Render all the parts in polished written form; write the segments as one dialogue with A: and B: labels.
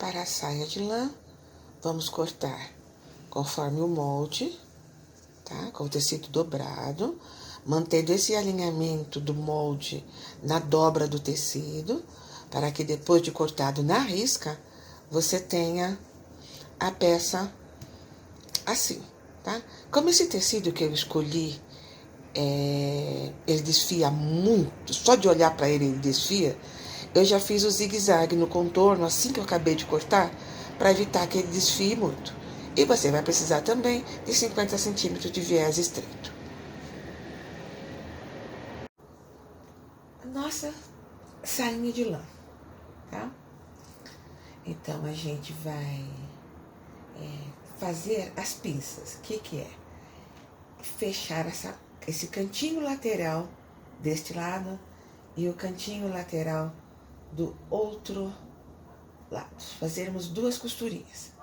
A: Para a saia de lã, vamos cortar conforme o molde, tá? Com o tecido dobrado, mantendo esse alinhamento do molde na dobra do tecido, para que depois de cortado na risca, você tenha a peça assim, tá? Como esse tecido que eu escolhi, ele desfia muito, só de olhar para ele desfia, eu já fiz o zigue-zague no contorno assim que eu acabei de cortar, para evitar que ele desfie muito. E você vai precisar também de 50 centímetros de viés estreito. Nossa sainha de lã, tá? Então, a gente vai fazer as pinças. O que é? Fechar esse cantinho lateral deste lado e o cantinho lateral do outro lado. Fazermos 2 costurinhas.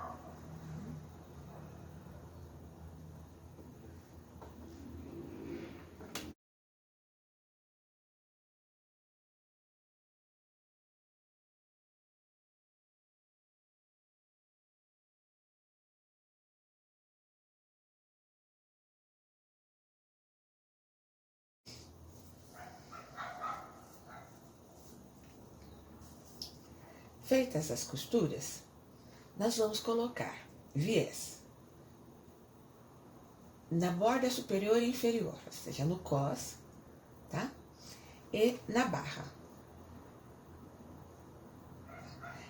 A: Feitas as costuras, nós vamos colocar viés na borda superior e inferior, ou seja, no cós, tá? E na barra.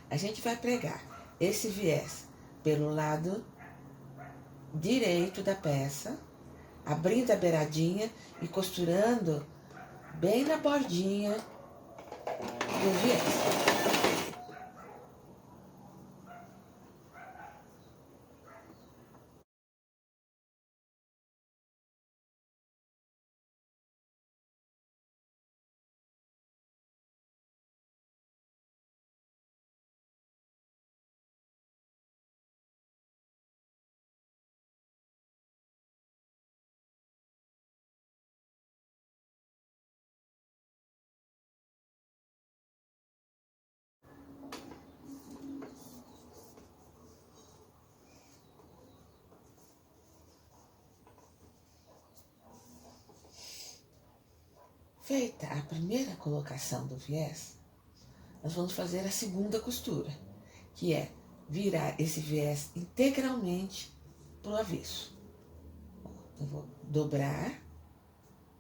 A: A gente vai pregar esse viés pelo lado direito da peça, abrindo a beiradinha e costurando bem na bordinha do viés. Feita a primeira colocação do viés, nós vamos fazer a segunda costura, que é virar esse viés integralmente para o avesso. Eu vou dobrar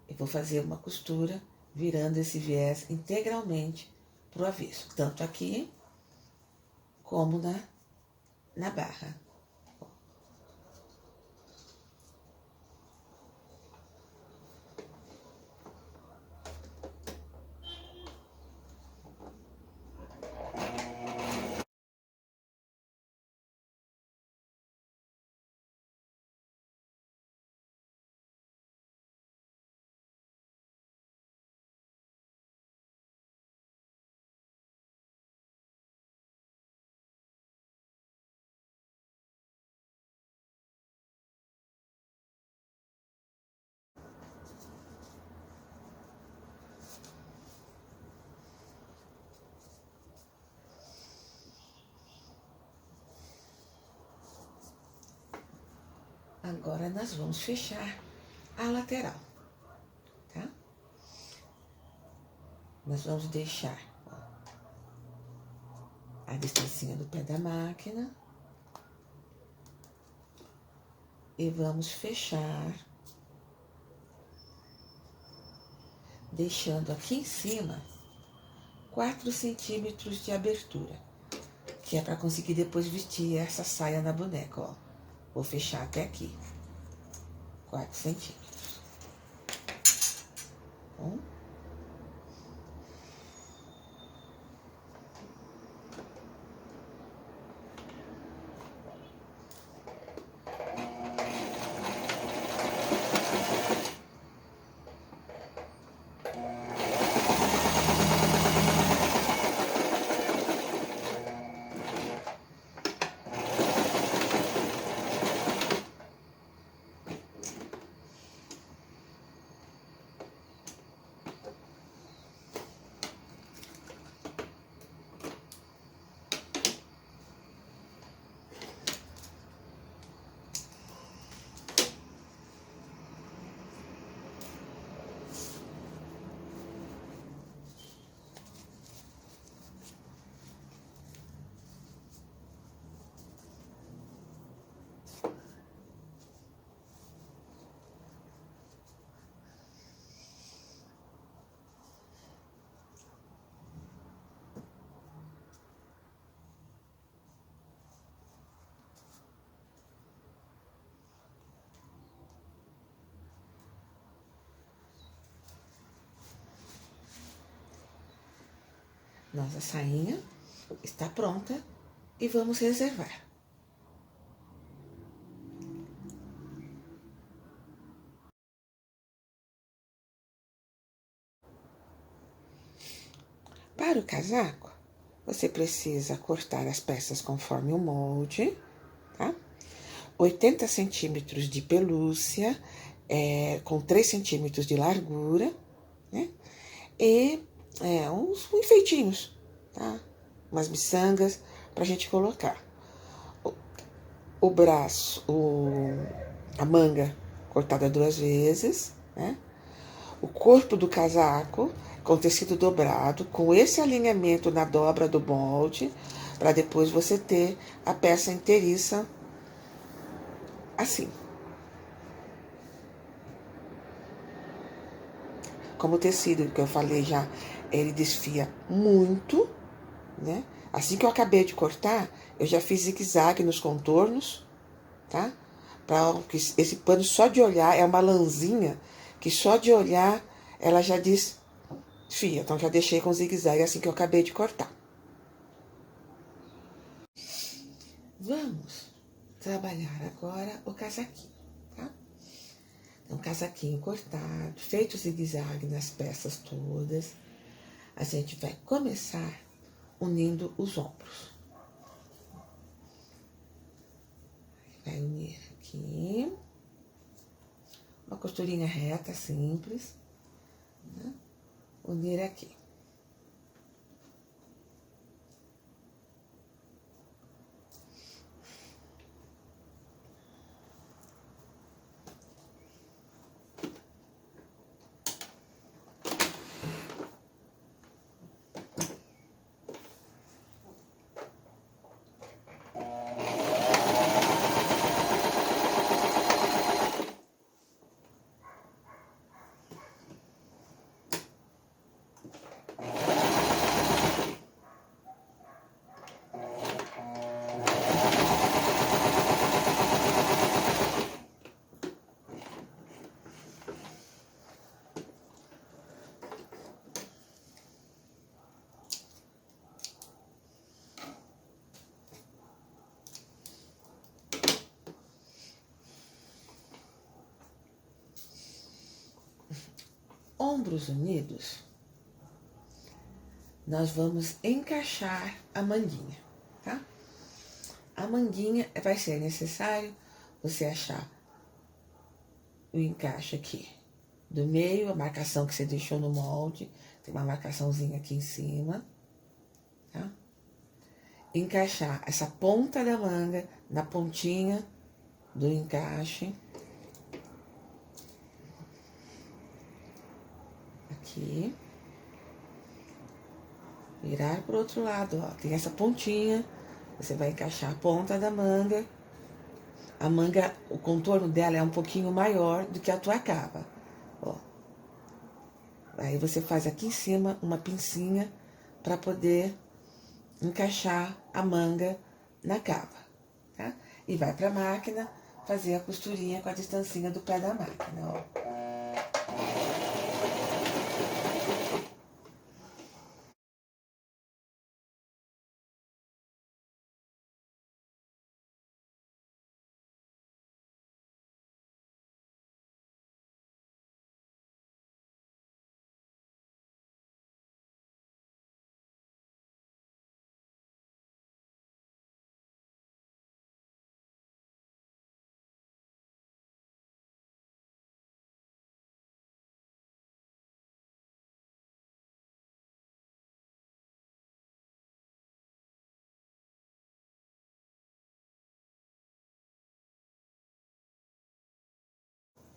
A: e vou fazer uma costura virando esse viés integralmente para o avesso, tanto aqui como na barra. Agora nós vamos fechar a lateral, tá? Nós vamos deixar a distancinha do pé da máquina e vamos fechar, deixando aqui em cima 4 centímetros de abertura, que é para conseguir depois vestir essa saia na boneca, ó. Vou fechar até aqui, 4 centímetros. Bom? Nossa sainha está pronta e vamos reservar. Para o casaco, você precisa cortar as peças conforme o molde, tá? 80 centímetros de pelúcia, com 3 centímetros de largura, né? E uns enfeitinhos, tá? Umas miçangas pra gente colocar. O braço, a manga cortada 2 vezes, né? O corpo do casaco com tecido dobrado, com esse alinhamento na dobra do molde, para depois você ter a peça inteiriça assim. Como o tecido que eu falei já, ele desfia muito, né? Assim que eu acabei de cortar, eu já fiz zigue-zague nos contornos, tá? Para que esse pano só de olhar é uma lãzinha que só de olhar ela já desfia. Então já deixei com zigue-zague assim que eu acabei de cortar. Vamos trabalhar agora o casaquinho, tá? Então, casaquinho cortado, feito zigue-zague nas peças todas. A gente vai começar unindo os ombros. Vai unir aqui. Uma costurinha reta, simples. Né? Unir aqui. Ombros unidos, nós vamos encaixar a manguinha, tá? A manguinha vai ser necessário você achar o encaixe aqui do meio, a marcação que você deixou no molde, tem uma marcaçãozinha aqui em cima, tá? Encaixar essa ponta da manga na pontinha do encaixe. Aqui. Virar pro outro lado, ó. Tem essa pontinha, você vai encaixar a ponta da manga. A manga, o contorno dela é um pouquinho maior do que a tua cava, ó. Aí você faz aqui em cima uma pincinha para poder encaixar a manga na cava, tá? E vai pra máquina fazer a costurinha com a distancinha do pé da máquina, ó.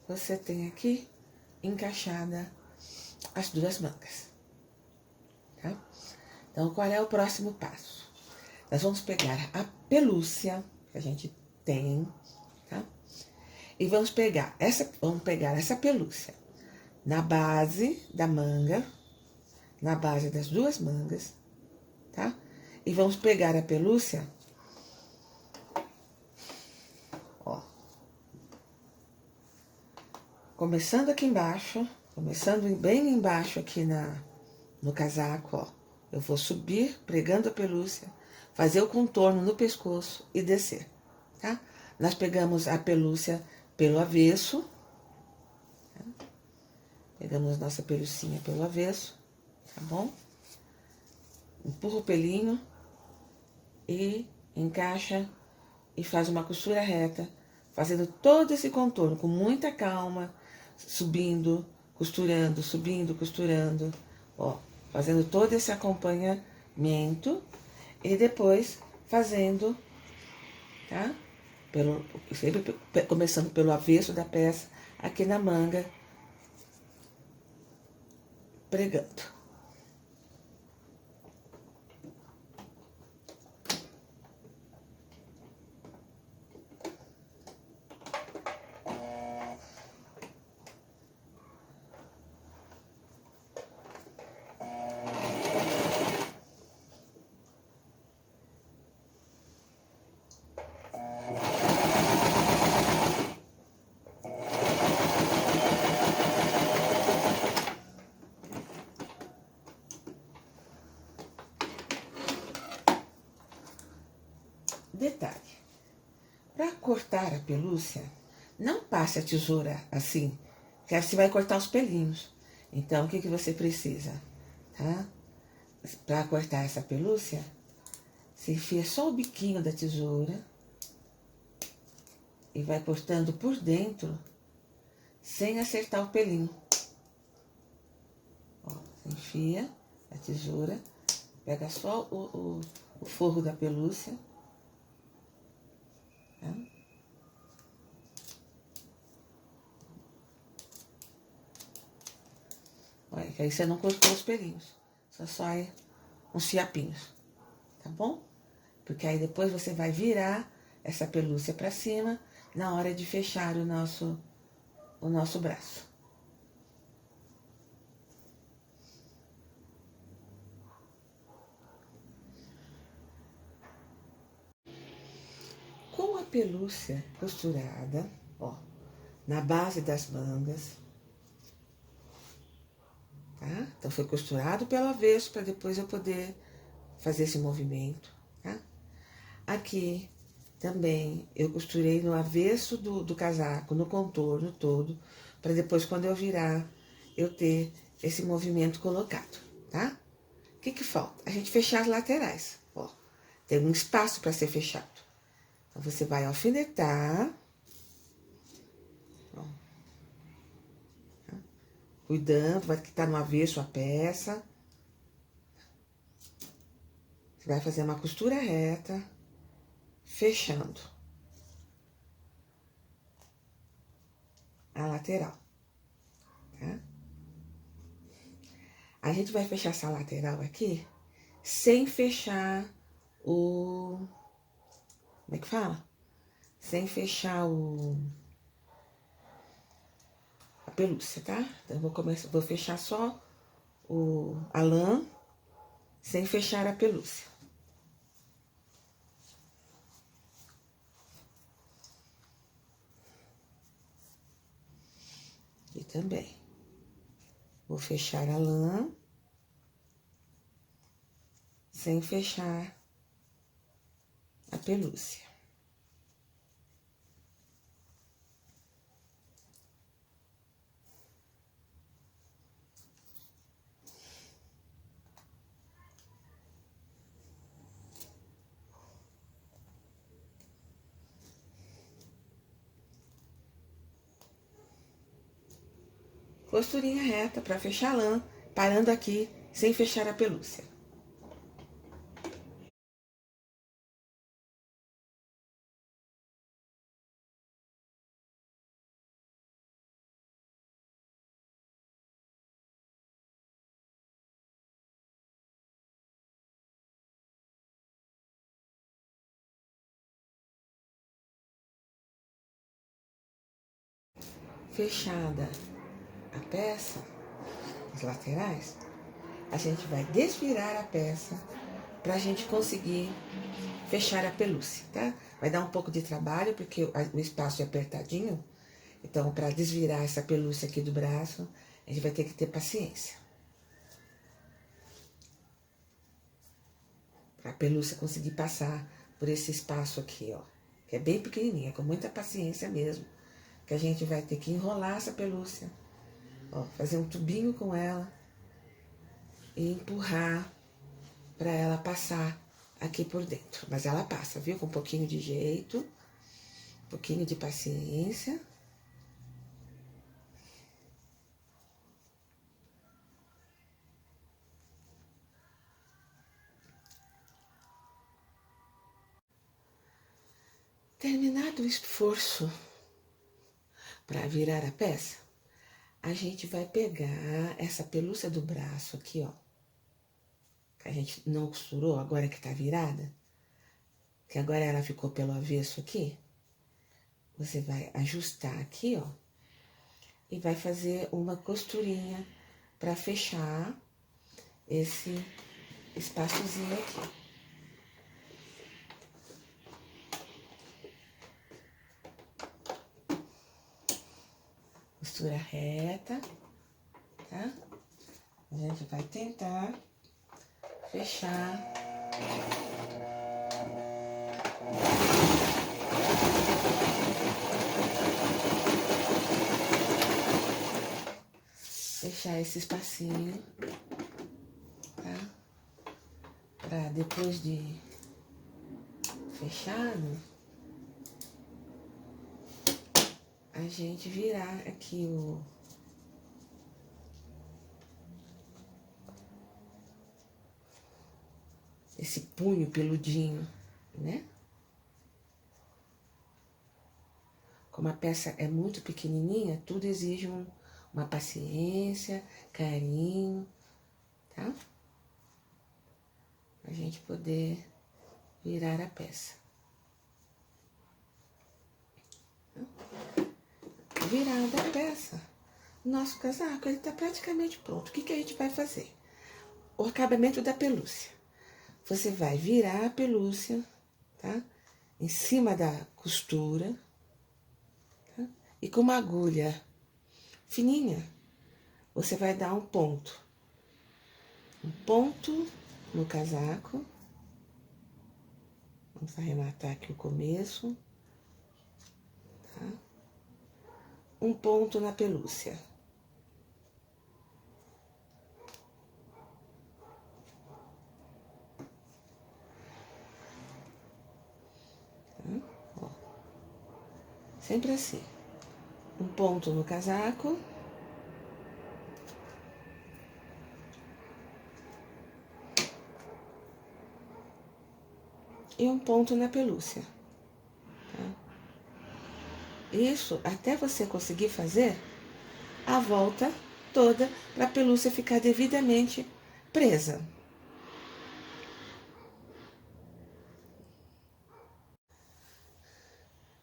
A: Você tem aqui encaixada as 2 mangas, tá? Então, qual é o próximo passo? Nós vamos pegar a pelúcia que a gente tem, tá? E vamos pegar essa pelúcia na base da manga, na base das 2 mangas, tá? E vamos pegar a pelúcia, ó, começando aqui embaixo, começando bem embaixo aqui no casaco, ó. eu vou subir pregando a pelúcia, fazer o contorno no pescoço e descer, tá? Nós pegamos a pelúcia pelo avesso, tá? Pegamos nossa pelucinha pelo avesso, tá bom? Empurra o pelinho e encaixa e faz uma costura reta, fazendo todo esse contorno com muita calma, subindo, costurando, ó, fazendo todo esse acompanhamento e depois fazendo, tá? Sempre começando pelo avesso da peça, aqui na manga, pregando. Detalhe, para cortar a pelúcia, não passe a tesoura assim, que você vai cortar os pelinhos. Então, o que você precisa, tá? Para cortar essa pelúcia, você enfia só o biquinho da tesoura e vai cortando por dentro, sem acertar o pelinho. Ó, você enfia a tesoura, pega só o forro da pelúcia, tá? Olha, que aí você não cortou os pelinhos, só sai uns fiapinhos, tá bom? Porque aí depois você vai virar essa pelúcia para cima na hora de fechar o nosso braço. Com a pelúcia costurada, ó, na base das mangas, tá? Então foi costurado pelo avesso para depois eu poder fazer esse movimento, tá? Aqui também eu costurei no avesso do casaco, no contorno todo, para depois quando eu virar eu ter esse movimento colocado, tá? O que falta? A gente fechar as laterais, ó. Tem um espaço para ser fechado. Então, você vai alfinetar, ó, tá? Cuidando, vai que tá no avesso a peça. Você vai fazer uma costura reta, fechando a lateral, tá? A gente vai fechar essa lateral aqui sem fechar o... Como é que fala? Sem fechar a pelúcia, tá? Então, vou fechar só a lã, sem fechar a pelúcia. E também vou fechar a lã, sem fechar a pelúcia. Costurinha reta para fechar a lã, parando aqui, sem fechar a pelúcia. Fechada a peça, as laterais, a gente vai desvirar a peça pra gente conseguir fechar a pelúcia, tá? Vai dar um pouco de trabalho, porque o espaço é apertadinho, então para desvirar essa pelúcia aqui do braço, a gente vai ter que ter paciência. Pra pelúcia conseguir passar por esse espaço aqui, ó. Que é bem pequenininho, é com muita paciência mesmo. Que a gente vai ter que enrolar essa pelúcia. Ó, fazer um tubinho com ela. E empurrar pra ela passar aqui por dentro. Mas ela passa, viu? Com um pouquinho de jeito. Um pouquinho de paciência. Terminado o esforço para virar a peça, a gente vai pegar essa pelúcia do braço aqui, ó. Que a gente não costurou, agora que tá virada. Que agora ela ficou pelo avesso aqui. Você vai ajustar aqui, ó. E vai fazer uma costurinha para fechar esse espaçozinho aqui. Costura reta, tá? A gente vai tentar fechar. Fechar esse espacinho, tá? Pra depois de fechado, a gente virar aqui esse punho peludinho, né? Como a peça é muito pequenininha, tudo exige uma paciência, carinho, tá? Pra gente poder virar a peça. Virada a peça. Nosso casaco, ele tá praticamente pronto. O que a gente vai fazer? O acabamento da pelúcia. Você vai virar a pelúcia, tá? Em cima da costura, tá? E com uma agulha fininha, você vai dar um ponto. Um ponto no casaco. Vamos arrematar aqui o começo, tá? Um ponto na pelúcia. Ó. Sempre assim. Um ponto no casaco. E um ponto na pelúcia. Tá? Isso até você conseguir fazer a volta toda para a pelúcia ficar devidamente presa.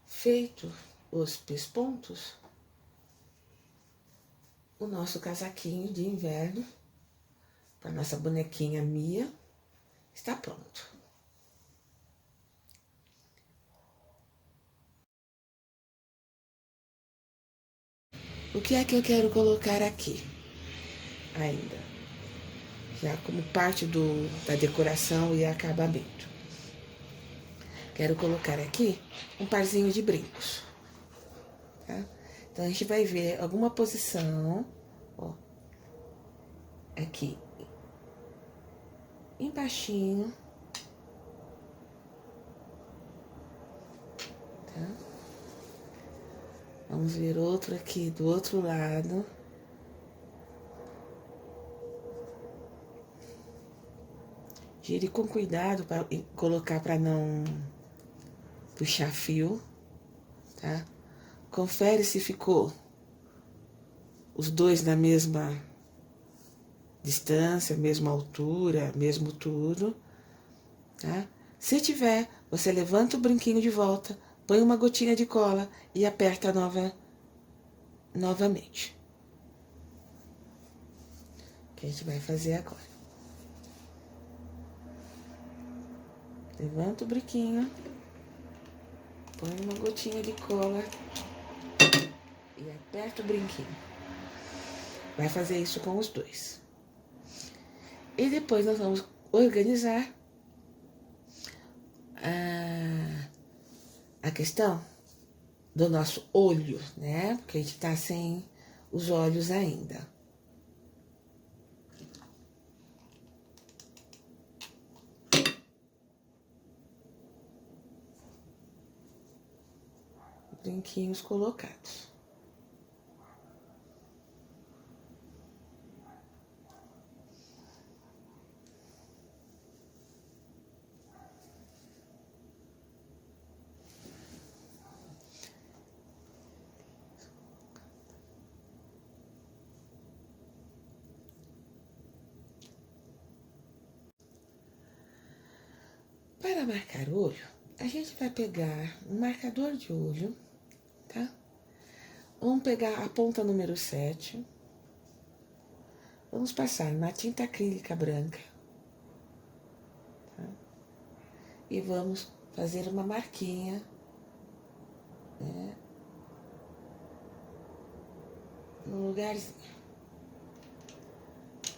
A: Feito os pespontos, o nosso casaquinho de inverno para nossa bonequinha Mia está pronto. O que é que eu quero colocar aqui ainda? Já como parte da decoração e acabamento. Quero colocar aqui um parzinho de brincos, tá? Então, a gente vai ver alguma posição, ó, aqui, embaixinho, tá? Vamos ver outro aqui do outro lado. Gire com cuidado para colocar para não puxar fio, tá? Confere se ficou os dois na mesma distância, mesma altura, mesmo tudo, tá? Se tiver, você levanta o brinquinho de volta, põe uma gotinha de cola e aperta novamente. O que a gente vai fazer agora? Levanta o brinquinho, põe uma gotinha de cola e aperta o brinquinho. Vai fazer isso com os dois. E depois nós vamos organizar a questão do nosso olho, né? Porque a gente tá sem os olhos ainda. Brinquinhos colocados. Para marcar o olho, a gente vai pegar um marcador de olho, tá? Vamos pegar a ponta número 7. Vamos passar na tinta acrílica branca. Tá? E vamos fazer uma marquinha, né? No lugarzinho.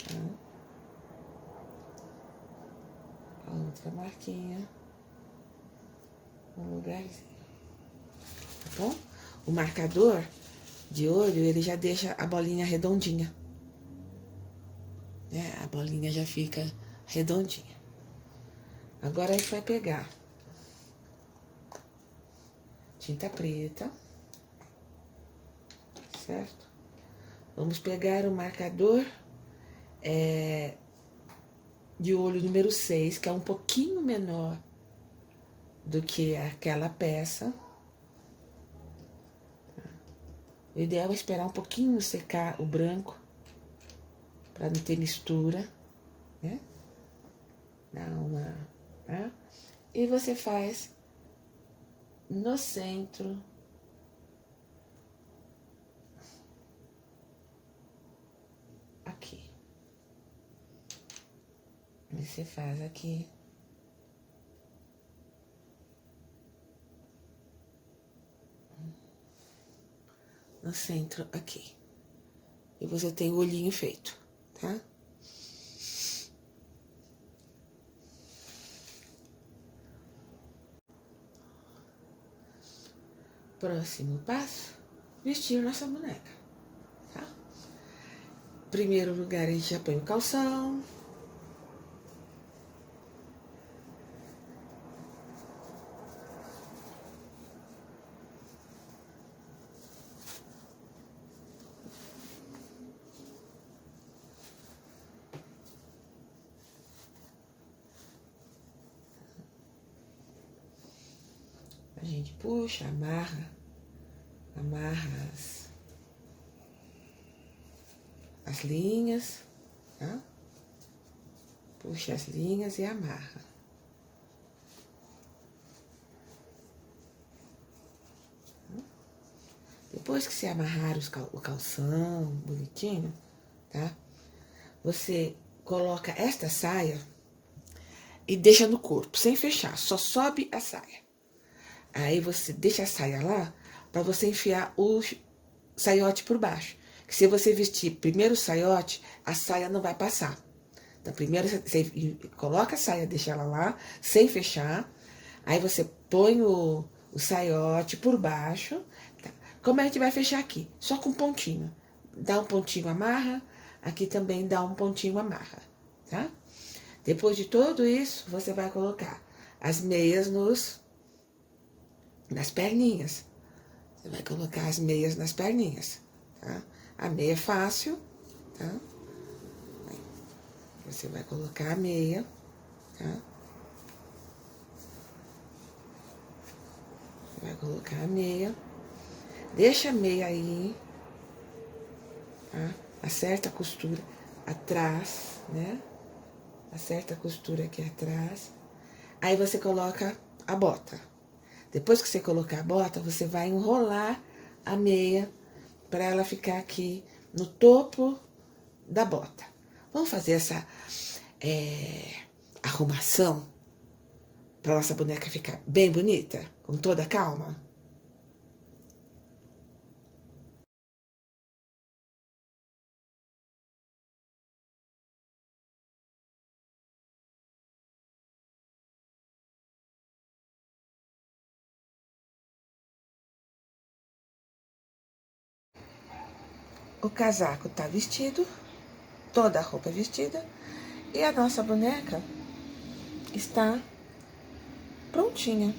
A: Tá? A outra marquinha no lugarzinho. Tá bom? O marcador de olho, ele já deixa a bolinha redondinha. Né? A bolinha já fica redondinha. Agora a gente vai pegar tinta preta, certo? Vamos pegar o marcador de olho número 6, que é um pouquinho menor do que aquela peça. O ideal é esperar um pouquinho secar o branco, para não ter mistura, né? Dá uma, tá? E você faz no centro aqui. E você faz aqui. No centro aqui. E você tem o olhinho feito, tá? Próximo passo, vestir nossa boneca, tá? Primeiro lugar, a gente já põe o calção. A gente puxa, amarra as linhas, tá? Puxa as linhas e amarra. Depois que você amarrar o calção bonitinho, tá? Você coloca esta saia e deixa no corpo, sem fechar, só sobe a saia. Aí você deixa a saia lá para você enfiar o saiote por baixo. Que se você vestir primeiro o saiote, a saia não vai passar. Então, primeiro você coloca a saia, deixa ela lá, sem fechar. Aí você põe o saiote por baixo. Tá? Como a gente vai fechar aqui? Só com pontinho. Dá um pontinho, amarra. Aqui também dá um pontinho, amarra. Tá? Depois de tudo isso, você vai colocar as meias nas perninhas. Você vai colocar as meias nas perninhas, tá? A meia é fácil, tá? Você vai colocar a meia, tá? Vai colocar a meia. Deixa a meia aí, tá? Acerta a costura atrás, né? Acerta a costura aqui atrás. Aí você coloca a bota. Depois que você colocar a bota, você vai enrolar a meia para ela ficar aqui no topo da bota. Vamos fazer essa arrumação para nossa boneca ficar bem bonita, com toda a calma? O casaco tá vestido, toda a roupa é vestida, e a nossa boneca está prontinha.